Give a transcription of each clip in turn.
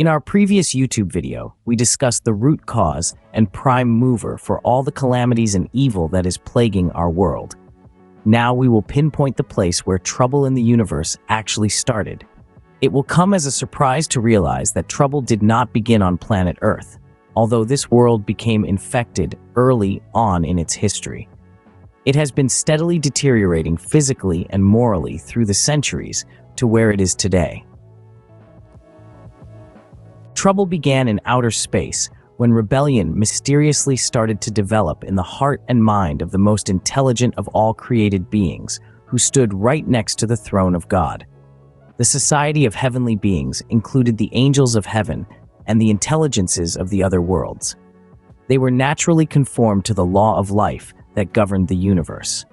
In our previous YouTube video, we discussed the root cause and prime mover for all the calamities and evil that is plaguing our world. Now we will pinpoint the place where trouble in the universe actually started. It will come as a surprise to realize that trouble did not begin on planet Earth, although this world became infected early on in its history. It has been steadily deteriorating physically and morally through the centuries to where it is today. Trouble began in outer space when rebellion mysteriously started to develop in the heart and mind of the most intelligent of all created beings, who stood right next to the throne of God. The society of heavenly beings included the angels of heaven and the intelligences of the other worlds. They were naturally conformed to the law of life that governed the universe.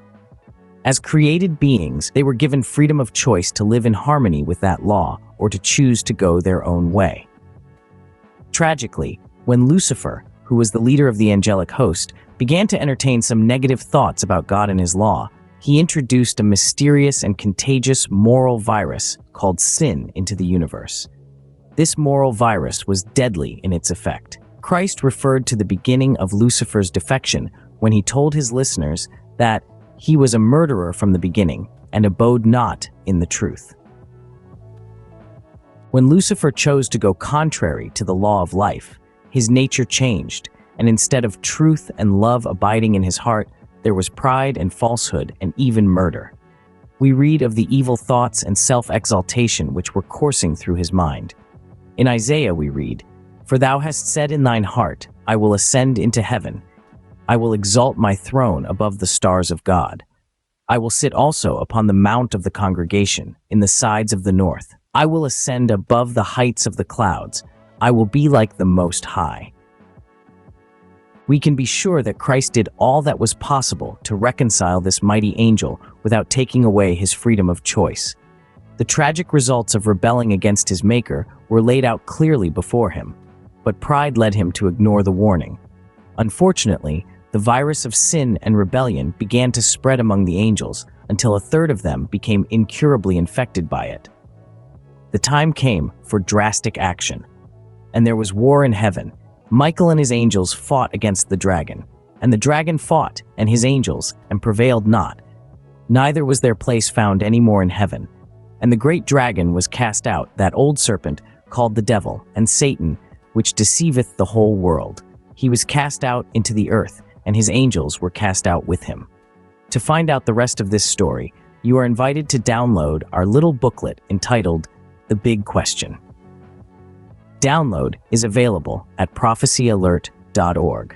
As created beings, they were given freedom of choice to live in harmony with that law or to choose to go their own way. Tragically, when Lucifer, who was the leader of the angelic host, began to entertain some negative thoughts about God and his law, he introduced a mysterious and contagious moral virus called sin into the universe. This moral virus was deadly in its effect. Christ referred to the beginning of Lucifer's defection when he told his listeners that he was a murderer from the beginning and abode not in the truth. When Lucifer chose to go contrary to the law of life, his nature changed, and instead of truth and love abiding in his heart, there was pride and falsehood and even murder. We read of the evil thoughts and self-exaltation which were coursing through his mind. In Isaiah we read, "For thou hast said in thine heart, I will ascend into heaven. I will exalt my throne above the stars of God. I will sit also upon the mount of the congregation, in the sides of the north. I will ascend above the heights of the clouds. I will be like the Most High." We can be sure that Christ did all that was possible to reconcile this mighty angel without taking away his freedom of choice. The tragic results of rebelling against his Maker were laid out clearly before him, but pride led him to ignore the warning. Unfortunately, the virus of sin and rebellion began to spread among the angels until a third of them became incurably infected by it. The time came for drastic action, and there was war in heaven. Michael and his angels fought against the dragon, and the dragon fought and his angels and prevailed not. Neither was their place found any more in heaven. And the great dragon was cast out, that old serpent called the devil and Satan, which deceiveth the whole world. He was cast out into the earth, and his angels were cast out with him. To find out the rest of this story, you are invited to download our little booklet entitled The Big Question. Download is available at prophecyalert.org.